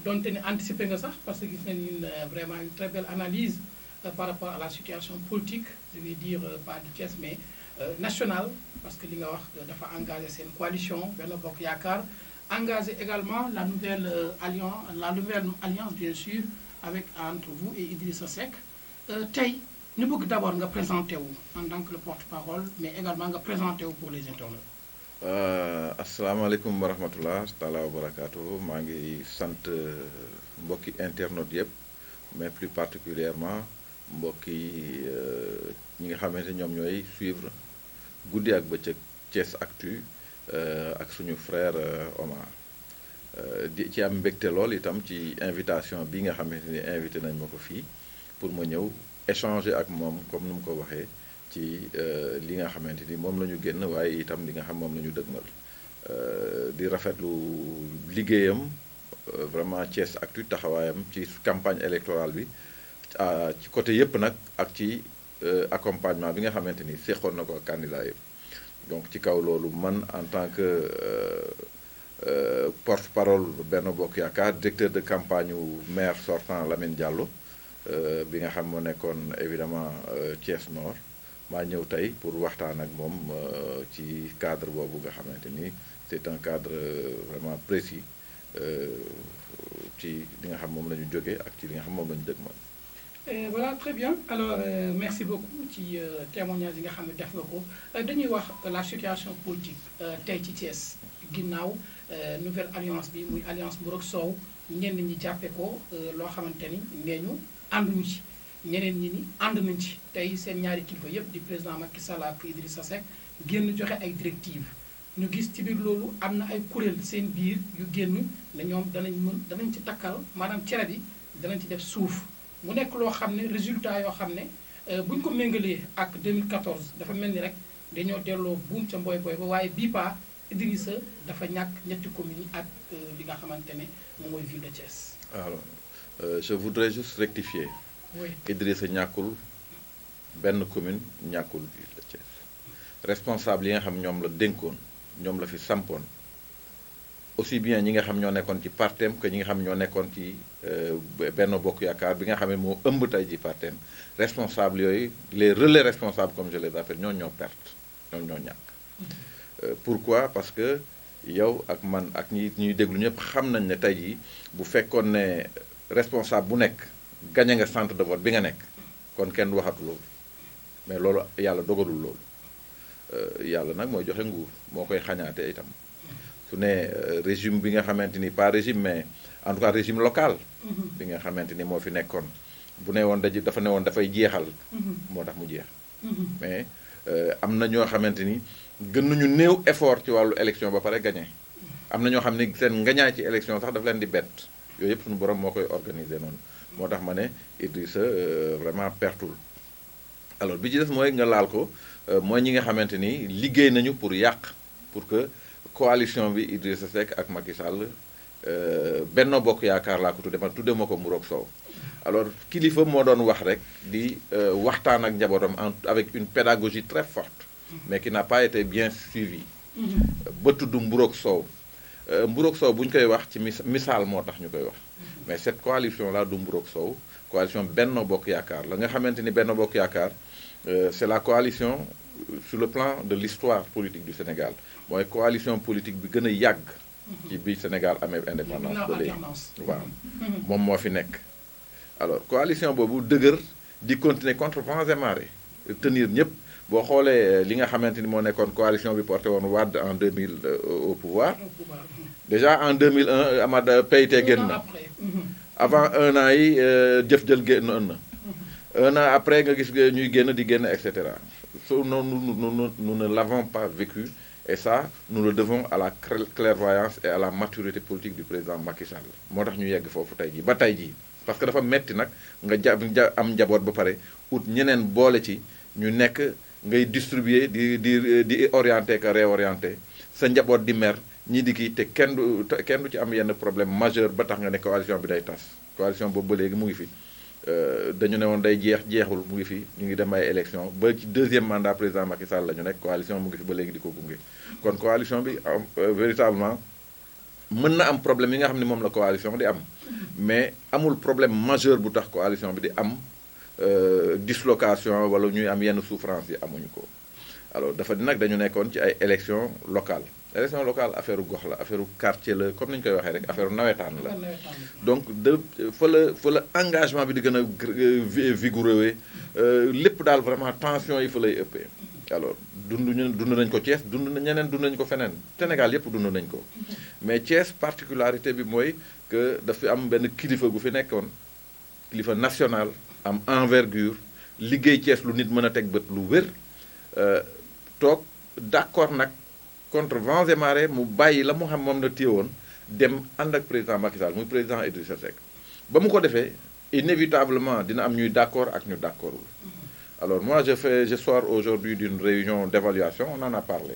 donte ne anticiper nga sax parce que gis nañ vraiment une très belle analyse par rapport à la situation politique je vais dire pas du Thiès mais nationale parce que li nga wax dafa engagé seen coalition Benno Bokk Yaakaar engagé également la nouvelle alliance bien sûr avec entre vous et Idrissa Seck tey ñu bëgg d'abord nga présenté wu en tant que le porte-parole mais également nga présenté wu pour les internautes. asalaamaaleykum wa rahmatullah taala wa barakaatu maa ngi sant mbokki internautes yëpp mais plus particulièrement mbokki ñi nga xamante ñoom ñooy suivre guddi ak bëccëg Thiès Actu ak suñu frère Omar di ci am mbégte lool itam ci invitation bi nga xamante ni invité nañ ma ko fii pour ma ñëw échanger ak moom comme nu mu ko waxee ci li nga xamante ni moom la ñu génn waaye itam li nga xam moom la ñu dëgmal di rafetlu liggéeyam vraiment Thiès Actu taxawaayam ci campagne électorale bi ci côté yëpp nag ak ci accompagnement bi nga xamante ni seqoon na ko ak candidat yëpp donc ci kaw loolu man en tant que porte-parole Benno Bokk Yaakaar directeur de campagne wu maire sortant Lamine Diallo bi nga xam moo nekkoon évidemment Thiès Nord maa ñëw tey pour waxtaan ak moom ci cadre boobu nga xamante ni c'est un cadre vraiment précis ci li nga xam moom la ñu jógee ak ci li nga xam moom la ñu dëgmal. Voilà très bien alors merci beaucoup ci témoignage yi nga xam ne def nga ko dañuy wax la situation politique tey ci Thiès ginnaaw nouvelle alliance bi muy alliance Mburok Sow ñenn ñi jàppe ko loo xamante ni nee ñu ànduñu ci ñeneen ñi ni ànd nañ ci tey seen ñaari kilifa yëpp di président Macky Sall ak Idrissa Seck génn joxe ay directives ñu gis ci biir loolu am na ay kuréel seen biir yu génn ne ñoom danañ ci takkal maanaam cere bi danañ ci def suuf mu nekk loo xam ne résultat yoo xam ne bu ñu ko méngalee ak 2014 dafa mel ni rek dañoo delloo buum ca mboy boy ba waaye bii paa Idrissa dafa ñàkk ñetti communes yi ak li nga xamante ne moom mooy ville de Thiès. alors je voudrais juste rectifier. oui Idrissa ñàkkul benn commune ñàkkul ville de Thiès responsable yi nga xam ñoom la dénkoon ñoom la fi sampoon aussi bien ñi nga xam ñoo nekkoon ci partem que ñi nga xam ñoo nekkoon ci Benno Bokk Yaakaar bi nga xam ne moo ëmb tey ci partem responsable yooyu les relais responsables comme je les appelle ñoo perte ñoom ñoo ñàkk. Pourquoi parce que yow ak man ak ñuy déglu ñëpp xam nañ ne tey jii bu fekkoon ne responsable bu nekk gañe nga centre de vote bi nga nekk kon kenn waxatu loolu mais loolu yàlla dogalul loolu yàlla nag mooy joxe nguur moo koy xañaate itam su ne régime bi nga xamante ni pas régime mais en tout cas régime local bi nga xamante ni moo fi nekkoon bu ne woon dafa ne woon dafay jeexal moo tax mu jeex mais am na ñoo xamante ni gën nañu néew effort ci wàllu élection ba pare gagné am na ñoo xam ne seen ngañaay ci élection sax daf leen di bett yooyu yëpp suñu borom moo koy organiser noonu moo tax ma ne Idrissa vraiment pertul alors bi ci des mooy nga laal ko mooy ñi nga xamante ni liggéey nañu pour yàq pour que coalition bi Idrissa Seck ak Macky Sall Benno Bokk Yaakaar laa ko tudde man tudde ma ko Mburok Sow alors kilifa moo doon wax rek di waxtaan ak njabootam avec une pédagogie très forte mais qui n'a pas été bien suivie ba tudd Mburok Sow Mburok Sow bu ñu koy wax ci misaal moo tax ñu koy wax mais cette coalition là du Mburok Sow coalition Benno Bokk Yaakaar la nga xamante ni Benno Bokk Yaakaar c'est la coalition sur le plan de l'histoire politique du Sénégal mooy coalition politique bi gën a yàgg ci bi Sénégal amee indépendance ba léegi waaw moom moo fi nekk alors coalition boobu dëgër di continuer contre vents et marées tenir ñëpp boo xoolee li nga xamante ni moo nekkoon coalition bi porté woon Wade en 2000 au pouvoir déjà en 2001 Amad PIT génn na avant un an yi jëf jël génn un an après nga gis ñuy génn di génn et cetera nous ne l'avons pas vécu et ça nous le devons à la clairvoyance et à la maturité politique du président Macky Sall moo tax ñu yegg foofu tey jii ba tey jii parce que dafa metti nag nga am njaboot ba pare ut ñeneen boole ci ñu nekk ngay distribuer di orienter que réorienter sa njaboot di mer ñii di kii te kenn du ci am yenn problème majeur ba tax nga ne coalition bi day tas coalition boobu ba léegi mu ngi fi dañu ne woon day jeexul mu ngi fi ñu ngi dem ay élection ba ci deuxième mandat président Macky Sall la ñu nekk coalition mu ngi fi ba léegi di ko gunge kon coalition bi véritablement mën na am problème yi nga xam ne moom la coalition di am mais amul problème majeur bu tax coalition bi di am dislocation wala ñuy am yenn souffrance yi amuñu ko. alors dafa di nag dañu nekkoon ci ay élections locales élection locale affaire gox la affaire quartier la comme ni ñu koy waxee rek affaire nawetaan la. donc fa la engagement bi di gën a vigoureux lépp daal vraiment tension yi fa lay ëppee. alors dund nañ ko Thiès ñeneen dund nañ ko feneen Sénégal yëpp dund nañ ko mais Thiès particularité bi mooy que dafa am benn kilifa gu fi nekkoon kilifa national am envergure liggéey Thiès lu nit mën a teg bët lu wér toog d'accord nag contre vents et marées mu bàyyi la mu xam moom la téye woon dem ànd ak président Macky Sall muy président Idrissa Seck ba mu ko defee inévitablement dina am ñuy d'accord ak ñu d'accordul. alors moi je sors aujourd'hui d'une réunion d'évaluation on en a parlé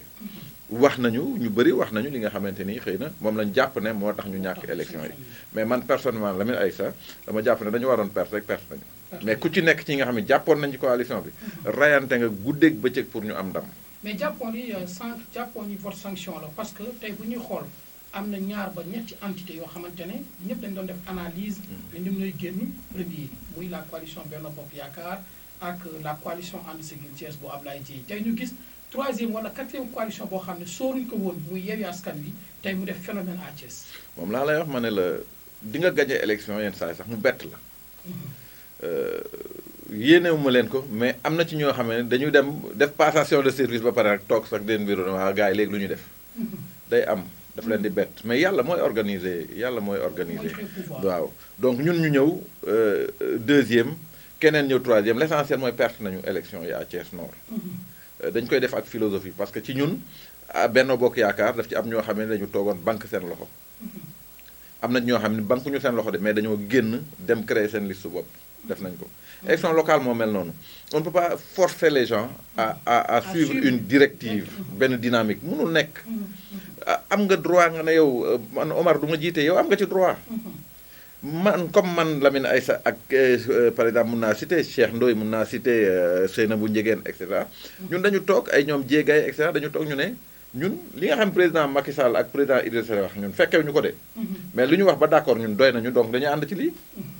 wax nañu ñu bëri wax nañu li nga xamante ni xëy na moom lañ jàpp ne moo tax ñu ñàkk élection yi mais man personnellement Lamine Aïssa dama jàpp ne dañu waroon perte rek perte nañu mais ku ci nekk ci nga xam ne jàppoon nañ ci coalition bi rayante nga guddeeg bëccëg pour ñu am ndam. mais jàppoon ni vote sanction la parce que tey bu ñuy xool am na ñaar ba ñetti entité yoo xamante ne ñëpp dañ doon def analyse ne ñoom ñooy génn premier muy la coalition Benno Bokk Yaakaar ak la coalition And Siggil Thiès bu Ablaye Dièye tey ñu gis troisième wala quatrième coalition boo xam ne sóoruñ ko woon muy Yewwi Askan Wi tey mu def phénomène à Thiès. moom laa lay wax ma ne la di nga gagné élection yenn saa yi sax mu bett la yéenewuma leen ko mais am na ci ñoo xam ne dañu dem def passation de service ba pare rek toog sax den bureau waa gars yi léegi lu ñu def day am daf leen di bett mais yàlla mooy organiser waaw donc ñun ñu ñëw deuxième keneen ñëw troisième l'essentiel mooy perte nañu élection yi à Thiès Nord dañ koy def ak philosophie parce que ci ñun Benno Bokk Yaakaar daf ci am ñoo xam ne dañu toogoon banque seen loxo am na ñoo xam ne banque ñu seen loxo de mais dañoo génn dem créer seen liste bopp def nañ ko élection locale moo mel noonu on ne peut pas forcer les gens à suivre une directive benn dynamique mënul nekk am nga droit nga ne yow man Omar du ma jiite yow am nga ci droit man comme man Lamine Aïssa ak par exemple mun naa citer Cheikh Ndoye mun naa citer Seynabou Ndiégène et cetera ñun dañu toog ay ñoom Diégay et cetera dañu toog ñu ne ñun li nga xam président Macky Sall ak président Idrissa Seck wax ñun fekkew ñu ko de mais li ñu wax ba d'accord ñun doy nañu donc dañu ànd ci lii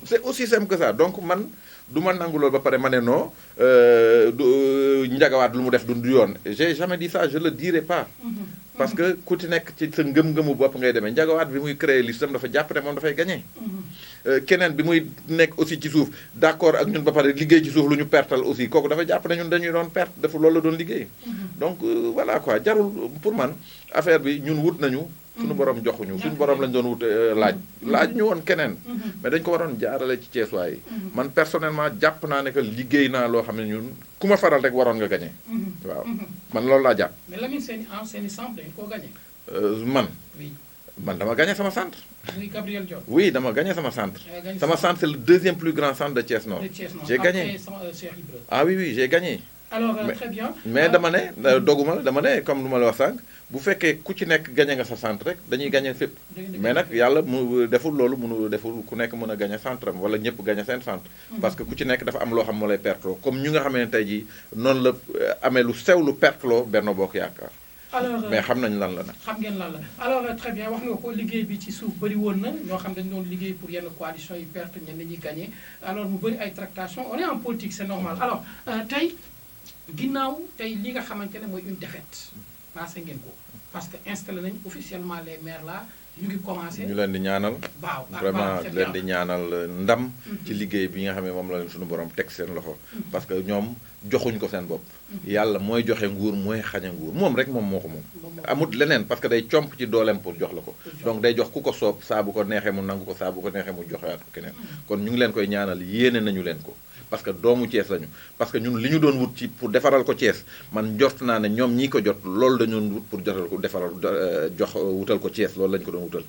c'est aussi simple que ça donc man du ma nangu loolu ba pare ma ne non njagawaat lu mu def du yoon j'ai jamais dit ça je le dirai pas parce que ku ci nekk ci sa ngëm-ngëmu bopp ngay demee njagawaat bi muy créer listam dafa jàpp ne moom dafay gagner keneen bi muy nekk aussi ci suuf d'accord ak ñun ba pare liggéey ci suuf lu ñu pertal aussi kooku dafa jàpp ne ñun dañuy doon perte dafa loolu la doon liggéey donc voilà quoi jarul pour man affaire bi ñun wut nañu suñu borom joxuñu suñu borom lañ doon wut laaj ñu woon keneen mais dañ ko waroon jaarale ci Thiessois yi man personnellement jàpp naa ne que liggéey naa loo xam ne ñun ku ma faral rek waroon nga gagné waaw man loolu laa jàpp. mais Lamine seeni centre dañu koo gagné. man dama gagné sama centre. muy Gabriel Diop. oui dama gagné sama centre. sama centre c'est le deuxième plus grand centre de Thiès Nord. J'ai gagné ah oui j'ai gagné. alors très bien. mais dama ne doguma dama ne comme lu ma la wax sànq bu fekkee ku ci nekk gagné nga sa centre rek dañuy gagné fépp. mais nag yàlla mu deful loolu mënu deful ku nekk mën a gagné centre am wala ñëpp gagné seen centre. parce que ku ci nekk dafa am loo xam moo lay perteloo comme ñu nga xam ne tey jii noonu la amee lu sew lu perteloo Benno Bokk Yaakaar. alors mais xam nañ lan la nag. xam ngeen lan la alors très bien wax nga ko liggéey bi ci suuf bëri woon na ñoo xam dañu doon liggéey pour yenn coalition yi perte ñenn ñi gagné alors mu bëri ay tractations on est en politique c'est normal alors tey ginnaaw tey li nga xamante ne mooy une défaite passé ngeen ko parce que installé nañ officiellement les maires là ñu ngi commencé. ñu leen di ñaanal. waaw vraiment leen di ñaanal ndam. ci liggéey bi nga xam ne moom la leen suñu borom teg seen loxo. parce que ñoom joxuñ ko seen bopp. yàlla mooy joxe nguur mooy xañe nguur moom rek moom moo ko moom. amut leneen parce que day comp ci dooleem pour jox la ko. donc day jox ku ko soob saa bu ko neexee mu nangu ko saa bu ko neexee mu joxewaat ko keneen. kon ñu ngi leen koy ñaanal yéene nañu leen ko. parce que doomu Thiès lañu parce que ñun li ñu doon wut ci pour defaral ko Thiès man jot naa ne ñoom ñii ko jot loolu dañu doon wut pour jotal ko defaral jox wutal ko Thiès loolu lañu ko doon wutal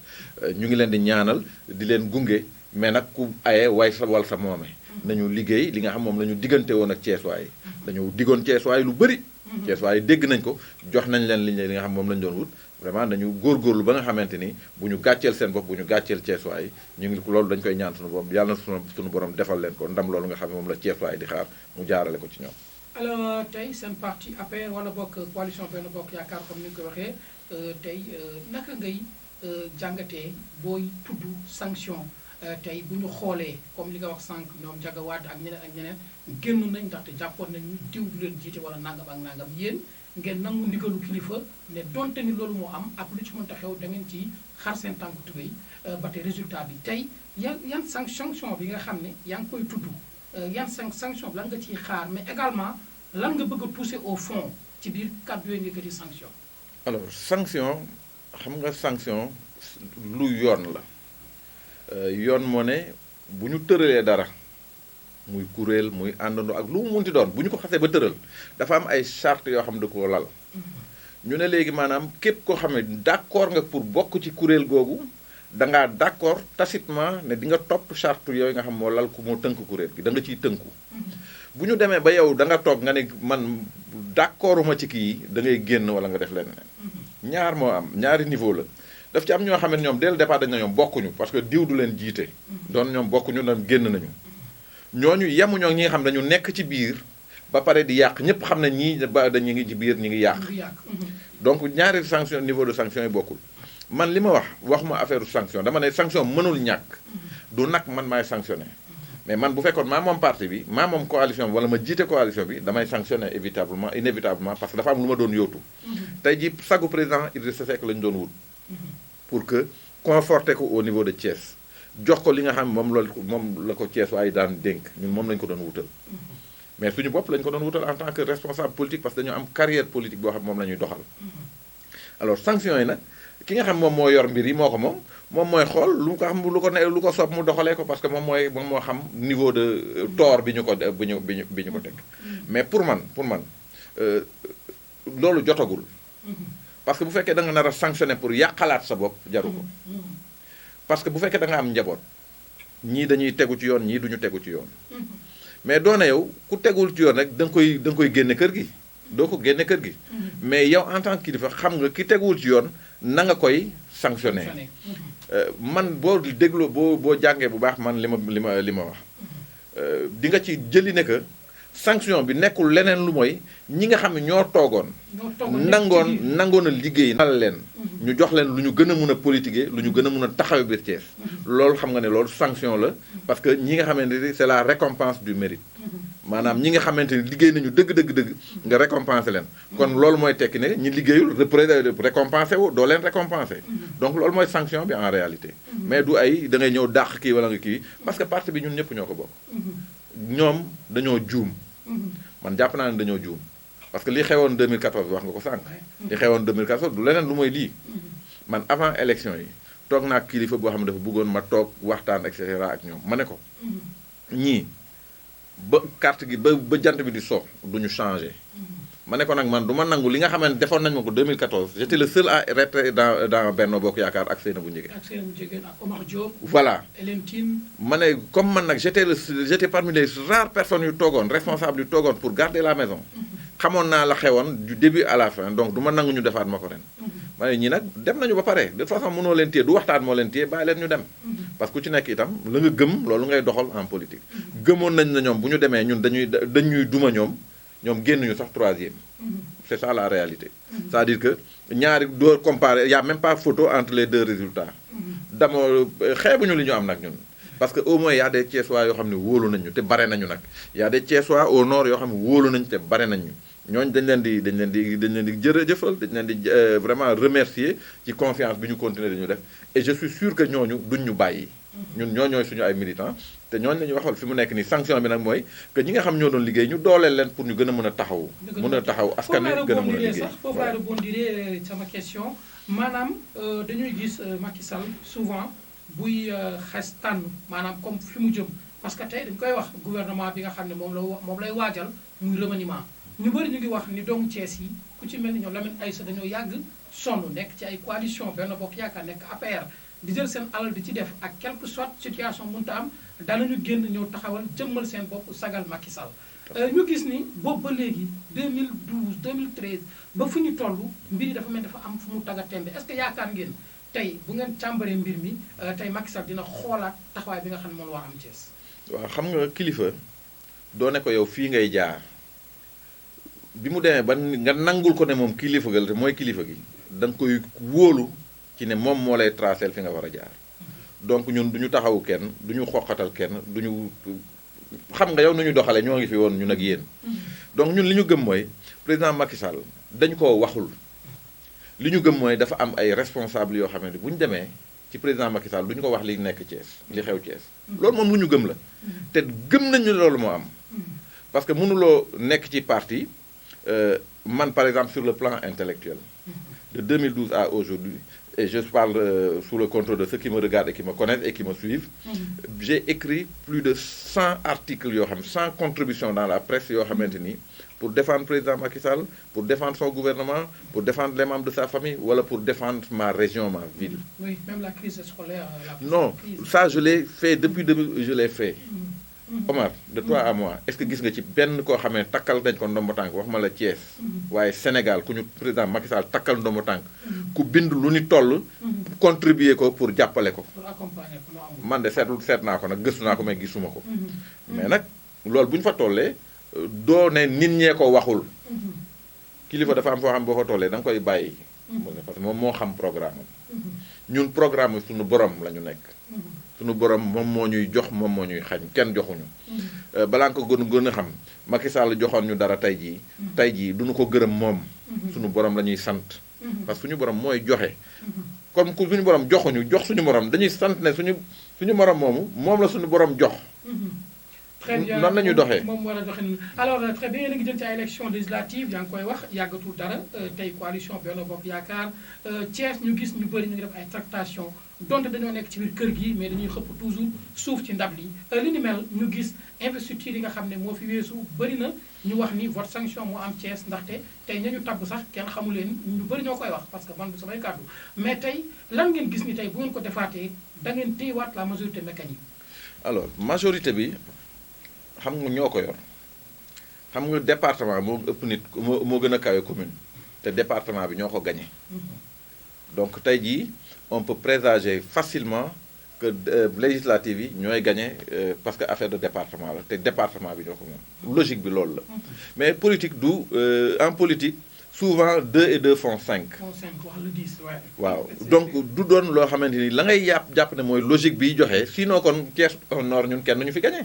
ñu ngi leen di ñaanal di leen gunge mais nag ku aye way sa wal sa moome nañu liggéey li nga xam moom la ñu diggante woon ak Thiessois yi dañu diggoon Thiessois yi lu bëri Thiessois yi dégg nañ ko jox nañ leen li nga xam moom la ñu doon wut vraiment dañu góorgóorlu ba nga xamante ni bu ñu gàcceel seen bopp bu ñu gàcceel Thiessois yi ñu ngi loolu dañu koy ñaan suñu borom yàlla na suñu borom defal leen ko ndam loolu nga xam ne moom la Thiessois yi di xaar mu jaarale ko ci ñoom. alors tey seen parti APR wala bokk coalition Benno Bokk Yaakaar comme ni nga ko waxee tey naka ngay jàngatee booy tudd sanction tey bu ñu xoolee comme li nga wax sànq ñoom Ndiaga Wade ak ñeneen génn nañ ndaxte jàppoon nañ diw du leen jiite wala nangam ak nangam yéen ngeen nangu ndigalu kilifa ne donte ni loolu moo am ak lu ci mënta xew da ngeen ci xar seen tànku tubéy ba tey résultat bi tey yan sanction bi nga xam ne yaa ngi koy tudd yan sanction lan nga ciy xaar mais également lan nga bëgg a pousser au fond ci biir kàddu yooyu nga di sanction. alors sanction xam nga sanction lu yoon la yoon moo ne bu ñu tëralee dara muy kuréel muy àndandoo ak lu mu munti doon bu ñu ko xasee ba tëral dafa am ay charte yoo xam ne da koo lal ñu ne léegi maanaam képp koo xam ne d'accord nga pour bokk ci kuréel googu da ngaa d'accord tacitement ne di nga topp charte yooyu nga xam moo lal ku moo tënk kuréel gi da nga ciy tënku bu ñu demee ba yow da nga toog nga ne man d'accorduma ci kii da ngay génn wala nga def leneen ñaar moo am ñaari niveau la daf ci am ñoo xam ne ñoom dès le départ dañ na ñoom bokkuñu parce que diw du leen jiite doon ñoom bokkuñu doon génn nañu ñooñu yemuñoo ñi nga xam dañu nekk ci biir ba pare di yàq ñëpp xam ne ñii ba dañu ngi ci biir ñi ngi yàq donc ñaari sanction niveau de sanction yi bokkul man li ma waxuma affaire sanction dama ne sanction mënul ñàkk du nag man maay sanctionné mais man bu fekkoon maa moom parti bi maa moom coalition bi wala ma jiite coalition bi damay sanctionné inévitablement parce que dafa am lu ma doon yóotu tey ji sagu président Idrissa Seck lañu doon wut pour que conforter ko au niveau de Thiès jox ko li nga xam moom la ko Thiès waaye daan dénk ñun moom lañu ko doon wutal mais suñu bopp lañu ko doon wutal en tant que responsable politique parce que dañoo am carrière politique boo xam moom la ñuy doxal alors sanction yi nag ki nga xam moom moo yor mbir yi moo ko moom mooy xool lu ko xam lu ko soob mu doxalee ko parce que moom moo xam niveau de tort bi ñu ko teg mais pour man loolu jotagul parce que bu fekkee da nga nar a sanctionner pour yàqalaat sa bopp jaru ko parce que bu fekkee da nga am njaboot ñii dañuy tegu ci yoon ñii duñu tegu ci yoon mais doona yow ku tegul ci yoon rek da nga koy génne kër gi doo ko génne kër gi mais yow en tant que kilifa xam nga ki teguwul ci yoon na nga koy sanctionner man boo dégloo boo jàngee bu baax man li ma wax di nga ci jëli ne que sanction bi nekkul leneen lu mooy ñi nga xam ne ñoo toogoon nangoon a liggéey nal leen ñu jox leen lu ñu gën a mun a politiquer lu ñu gën a mun a taxaw biir Thiès loolu xam nga ne loolu sanction la parce que ñi nga xamante ni c'est la récompense du mérite maanaam ñi nga xamante ni liggéey nañu dëgg nga récompenser leen kon loolu mooy tekki ne ñi liggéeyul récompenser wu doo leen récompenser donc loolu mooy sanction bi en réalité mais du ay da ngay ñëw dàq kii wala nga kii parce que parti bi ñun ñëpp ñoo ko bokk ñoom dañoo juum man jàpp naa ne dañoo juum parce que li xewoon 2014 wax nga ko sànq li xewoon 2014 du leneen lu mooy lii man avant élection yi toog naa kilifa boo xam ne dafa bëggoon ma toog waxtaan et cetera ak ñoom ma ne ko ñii ba carte gi ba jant bi di so duñu changé ma ne ko nag man du ma nangu li nga xamante defoon nañu ma ko 2014 j'étais le seul à rester dans Benno Bokk Yaakaar ak Seynabou Ndiéguène ak Omar Diop voilà Hélène Tine ma ne comme man nag j'étais parmi les rares personnes yu toogoon responsable yu toogoon pour garder la maison xamoon naa la xewoon du début à la fin donc du ma nangu ñu defaat ma ko ren ma ne ñi nag dem nañu ba pare de toute façon mënoo leen téye du waxtaan moo leen téye bàyyi leen ñu dem parce que ku ci nekk itam la nga gëm loolu ngay doxal en politique gëmoon nañ na ñoom bu ñu demee ñun dañuy duma ñoom génnuñu sax troisième c'est ça la réalité c'est-à-dire que ñaari doo comparer y a même pas photo entre les deux résultats dama xeebuñu li ñu am nag ñun parce que au moins y a des Thiessois yoo xam ne wóolu nañu te bare nañu nag y a des Thiessois au nord yoo xam ne wóolu nañu te bare nañu ñooñu dañ leen di jërëjëfal dañ leen di vraiment remercier ci confiance bi ñu continuer dañu def et je suis sûr que ñooñu duñ ñu bàyyi ñun ñooñooy suñu ay militants te ñooñu la ñuy waxal fi mu nekk nii sanction bi nag mooy que ñi nga xam ñoo doon liggéey ñu dooleel leen pour ñu gën a mën a taxaw askan wi gën a mën a liggéey foofu laa rebondir sama question maanaam dañuy gis Macky Sall souvent buy xes tànn maanaam comme fi mu jëm parce que tey dañ koy wax gouvernement bi nga xam ne moom lay waajal muy remaniement ñu bëri ñu ngi wax ni doomu Thiès yi ku ci mel ni ñoom Lamine Aïssa dañoo yàgg sonn nekk ci ay coalition Benno Bokk Yaakaar nekk APR di jël seen alal di ci def ak quelque soit situation mënta am danañu génn ñëw taxawal jëmmal seen bopp sagal Macky Sall ñu gis ni boobu ba léegi 2012 2013 ba fu ñu toll mbir yi dafa mel dafa am fu mu tagga tembe est-ce que yaakaar ngeen tey bu ngeen càmbaree mbir mi tey Macky Sall dina xoolaat taxawaay bi nga xam ne moom la war am Thiès waaw xam nga kilifa doo ne ko yow fii ngay jaar bi mu demee ba nga nangul ko ne moom kilifa ga te mooy kilifa gi da nga koy wóolu ci ne moom moo lay tracel fi nga war a jaar donc ñun du ñu taxawu kenn du ñu xoqatal kenn du ñu xam nga yow nu ñu doxalee ñoo ngi fi woon ñun ak yéen. donc ñun li ñu gëm mooy président Macky Sall dañ koo waxul li ñu gëm mooy dafa am ay responsables yoo xamante bu ñu demee ci président Macky Sall du ñu ko wax li nekk Thiès li xew Thiès. loolu moom lu ñu gëm la. te gëm nañu loolu moo am. parce que mënuloo nekk ci parti man par exemple sur le plan intellectuel de 2012 à aujourd'hui et je parle sous le contrôle de ceux qui me regardent et qui me connaissent et qui me suivent. J'ai écrit plus de 100 articles yoo xam 100 contributions dans la presse yoo xamante ni pour défendre président Macky Sall pour défendre son gouvernement pour défendre les membres de sa famille wala pour défendre ma région ma ville. Oui, même la crise scolaire. Non, ça je l'ai fait depuis 2000 je l'ai fait. Omar de toi à moi est-ce que gis nga ci benn koo xamee takkal dañ ko ndombo tànk wax ma la Thiès waaye Sénégal ku ñu président Macky Sall takkal ndombo tànk ku bind lu ni toll contribuer ko pour jàppale ko man de seet naa ko nag gëstu naa ko mais gisuma ko mais nag loolu bu ñu fa tollee doo ne nit ñee ko waxul kilifa dafa am foo xam boo fa tollee da nga koy bàyyi parce que moom moo xam programme am ñun programme suñu borom la ñu nekk suñu borom moom moo ñuy jox moom moo ñuy xañ kenn joxuñu balaa nga ko gën a xam Macky Sall joxoon ñu dara tey jii duñu ko gërëm moom suñu borom la ñuy sant parce que suñu borom mooy joxe comme ku suñu borom joxuñu jox suñu borom dañuy sant ne suñu borom moomu moom la suñu borom jox. très bien nan la ñuy doxee moom war a doxee noonu alors très bien yéen a ngi jëm ci ay élection législative yaa ngi koy wax yàggatul dara tey coalition Benno Bokk Yaakaar Thiès ñu gis ñu bëri ñu ngi def ay tractation donte dañoo nekk ci biir kër gi mais dañuy xëpp toujours suuf ci ndab li li ni mel ñu gis investiture yi nga xam ne moo fi weesu bëri na ñu wax ni vote sanction moo am Thiès ndaxte tey ña ñu tabb sax kenn xamu leen ñu bëri ñoo koy wax parce que man du samay kàddu mais tey lan ngeen gis ni tey bu ngeen ko defaatee da ngeen téyewaat la majorité mécanique. alors majorité bi xam nga ñoo ko yor xam nga département moo ëpp nit moo gën a kawe commune te département bi ñoo ko gagné donc tey jii on peut présager facilement que législative yi ñooy gagné parce que affaire de département la te département bi ñoo ko moom logique bi loolu la mais politique du en politique souvent 2 et 2 font 5. font 5 wax le 10 ouais. waaw donc du doon loo xamante ni la ngay jàpp ne mooy logique biy joxe sinon kon Thiès Nord ñun kenn ñu fi gagné.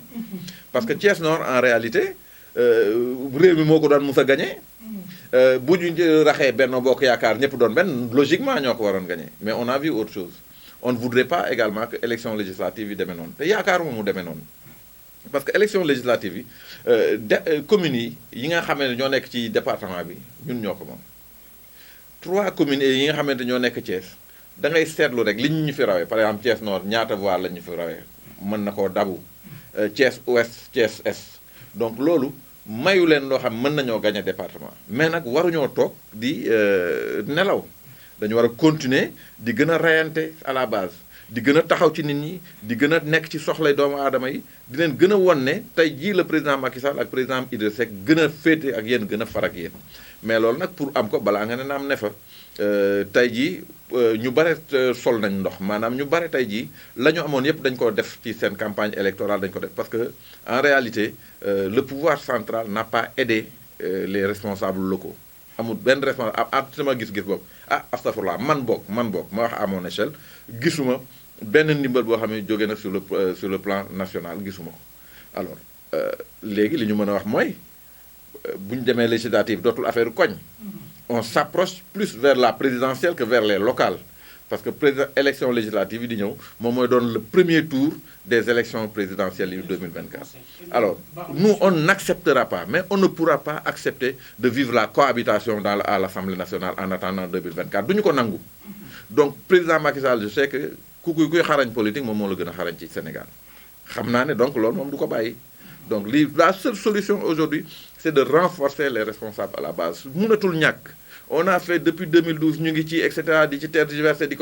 parce que Thiès Nord en réalité réew mi moo ko doon mus a gagné. bu ñu raxee Benno Bokk Yaakaar ñëpp doon benn logiquement ñoo ko waroon gagné mais on a vu autre chose on ne voudrait pas également que élection législative yi demee noonu te yaakaaruma mu demee noonu. parce que élection législative yi communes yi nga xamante ne ñoo nekk ci département bi ñun ñoo ko moom 3 communes yi nga xamante ñoo nekk Thiès da ngay seetlu rek li ñu fi rawee par exemple Thiès Nord ñaata voix la ñu fi rawee mën na koo dabu Thiès Ouest Thiès Est donc loolu mayu leen loo xam mën nañoo gagné département mais nag waruñoo toog di nelaw dañu war a continuer di gën a rayante à la base di gën a taxaw ci nit ñi di gën a nekk ci soxlay doomu aadama yi di leen gën a won ne tey jii le président Macky Sall ak président Idrissa Seck gën a féete ak yéen gën a far ak yéen mais loolu nag pour am ko balaa nga ne na am ne fa tey jii ñu bare sol nañ ndox maanaam ñu bare tey jii la ñu amoon yëpp dañ ko def ci seen campagne électorale dañ ko def parce que en réalité le pouvoir central n'a pas aidé les responsables locaux amul benn responsable sama gis-gis boobu astafurlah man boog ma wax à mon échelle gisuma benn ndimbal boo xam ne jóge na sur le plan national gisuma ko alors léegi li ñu mën a wax mooy bu ñu demee législative dootul affaire koñ on s'approche plus vers la présidentielle que vers les locales parce que élection législative yi di ñëw moom mooy doon le premier tour des élections présidentielles yu 2024 alors nous on n'acceptera pas mais on ne pourra pas accepter de vivre la cohabitation à l'Assemblée nationale en attendant 2024 du ñu ko nangu donc président Macky Sall je sais que kuy xarañ politique moom moo la gën a xarañ ci Sénégal xam naa ne donc loolu moom du ko bàyyi donc la seule solution aujourd'hui c'est de renforcer les responsables à la base mënatul ñàkk on a fait depuis 2012 ñu ngi ci et cetera di ci tergiverser di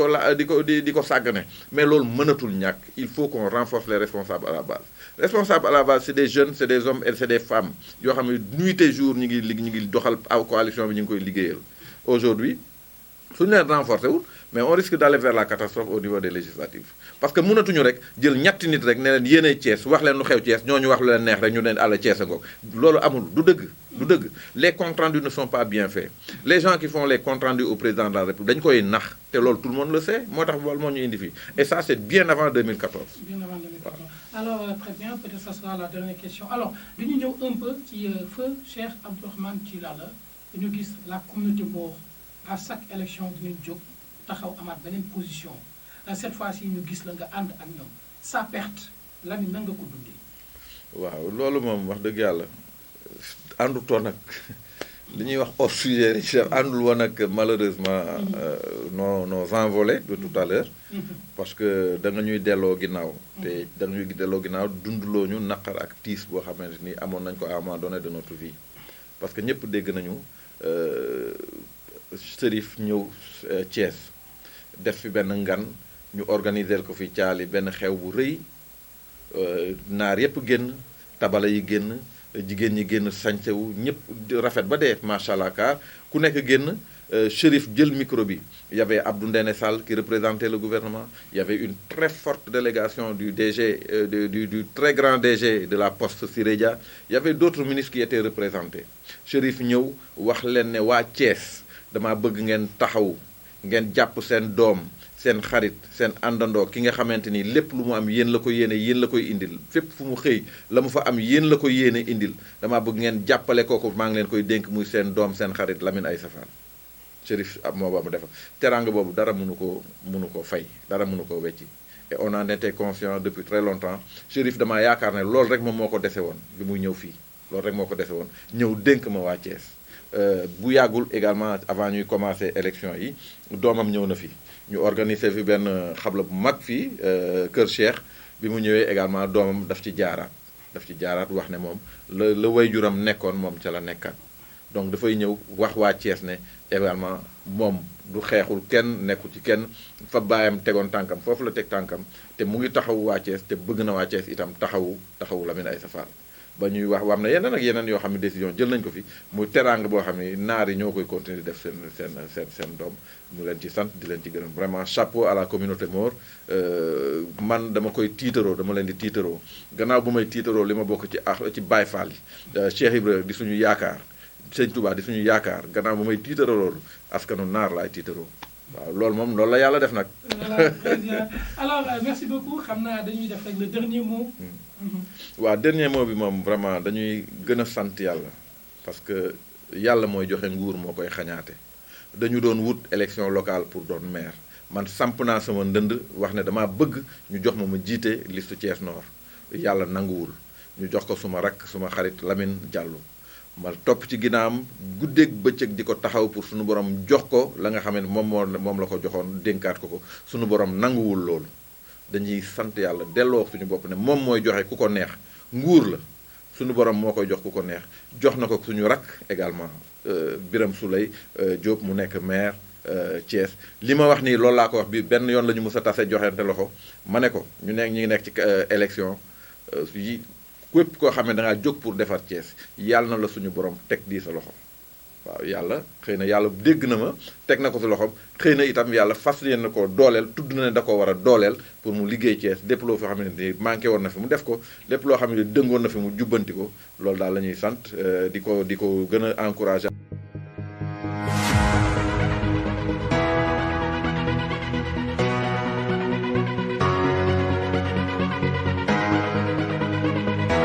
ko sàggane mais loolu mënatul ñàkk il faut qu'on renforce les responsables à la base responsables à la base c'est des jeunes c'est des hommes et c'est des femmes yoo xam ne nuit et jour ñu ngi doxal aw coalition bi ñu ngi koy liggéeyal aujourd'hui suñu leen renforcer wul mais on risque d'aller vers la catastrophe au niveau des législatives parce que mënatuñu rek jël ñetti nit rek ne leen yéenay Thiès wax leen lu xew Thiès ñooñu wax lu leen neex rek ñu leen àll Thiès a ngoog loolu amul du dëgg les comptes rendus ne sont pas bien faits les gens qui font les comptes rendus au président de la République dañ koy nax te loolu tout le monde le sait moo tax loolu moo ñu indi fii et ça c'est bien avant 2014. Bien avant 2014. Alors très bien, peut-être que ça sera la dernière question. Alors dañu ñëw un peu ci feu Cheikh Abdourahmane Tilala ñu gis la communauté Mor à chaque élection dinañ jóg taxaw amaat beneen position cette fois-ci ñu gis la nga ànd ak ñoom sa perte Lamine nan nga ko dundee. waaw loolu moom wax dëgg yàlla àndutoon nag li ñuy wax hors sujet Cheikh àndul woon ak malheureusement nos envolées de tout à l'heure parce que da nga ñuy delloo ginnaaw te da nga ñuy delloo ginnaaw dunduloo ñu naqar ak tiis boo xamante ni amoon nañ ko à un moment donné de notre vie parce que ñëpp dégg nañu Chérif ñëw Thiès def fi benn ngan ñu organiser ko fi caali benn xew bu rëy naar yëpp génn tabala yi génn jigéen ñi génn sañsewu ñëpp rafet ba dee macha allah car ku nekk génn Chérif jël micro bi y avait Abdou Ndéné Sall qui représentait le gouvernement il y avait une très forte délégation du DG du très grand DG de la Poste Siré Dia il y avait d'autres ministres qui étaient représentés Chérif ñëw wax leen ne waa Thiès dama bëgg ngeen taxaw ngeen jàpp seen doom seen xarit seen àndandoo ki nga xamante ni lépp lu mu am yéen la ko yéene yéen la koy indil fépp fu mu xëy la mu fa am yéen la ko yéene indil dama bëgg ngeen jàppale kooku maa ngi leen koy dénk muy seen doom seen xarit Lamine Aïssa Fall Chérif ab moo boobu defa teraanga boobu dara mënu ko fay dara mënu ko wecci et on en était conscient depuis très longtemps Chérif damaa yaakaar ne loolu rek moom moo ko dese woon bi muy ñëw fii loolu rek moo ko dese woon ñëw dénk ma waa Thiès bu yàggul également avant ñuy commencer élection yi doomam ñëw na fi ñu organiser fi benn xabla bu mag fii Kër Cheikh bi mu ñëwee également doomam daf ci jaaraat wax ne moom la waajuram nekkoon moom ca la nekkaat donc dafay ñëw wax waa Thiès ne également moom du xeexul kenn nekkul ci kenn fa baayam tegoon tànkam foofu la teg tànkam te mu ngi taxawu waa Thiès te bëgg na waa Thiès itam taxawu Lamine Aïssa Fall ba ñuy wax am na yeneen ak yeneen yoo xam ne décision jël nañ ko fi muy teraanga boo xam ne naar yi ñoo koy continuer di def seen doom ñu leen ci sant di leen ci gërëm vraiment chapeau à la communauté Mor man dama koy tiitaroo dama leen di tiitaroo gannaaw bu may tiitaroo li ma bokk ci Baye Fall yi Cheikh Ibra di suñu yaakaar Sëñ Touba di suñu yaakaar gannaaw bu may tiitaroo loolu askanu naar laay tiitaroo waaw loolu moom loolu la yàlla def nag. Voilà, très bien. Alors merci beaucoup xam naa dañuy def rek le dernier mot. waaw dernier mot bi moom vraiment dañuy gën a sant yàlla parce que yàlla mooy joxe nguur moo koy xañaate dañu doon wut élection locale pour doon maire man samp naa sama ndënd wax ne dama bëgg ñu jox ma jiite liste Thiès Nord yàlla nanguwul ñu jox ko suma rakk suma xarit Lamine Diallo ma topp ci ginnaawam guddeeg bëccëg di ko taxaw pour suñu borom jox ko la nga xam ne moom la ko joxoon dénkaat ko suñu borom nanguwul loolu dañuy sant yàlla delloo suñu bopp ne moom mooy joxe ku ko neex nguur la suñu borom moo koy jox ku ko neex jox na ko suñu rakk également Birame Souleye Diop mu nekk maire Thiès li ma wax nii loolu laa ko wax bi benn yoon la ñu mës a tase joxente loxo ma ne ko ñu ngi nekk ci élection yi képp koo xam ne da ngaa jóg pour defar Thiès yàlla na la suñu borom teg di sa loxo waaw yàlla xëy na yàlla dégg na ma teg na ko si loxoom xëy na itam yàlla fas yéene na ko dooleel tudd na ne da ko war a dooleel pour mu liggéey Thiès lépp loo xam ne ni manqué woon na fi mu def ko lépp loo xam ne dëngoon na fi mu jubbanti ko loolu daal la ñuy sant di ko gën a encouragé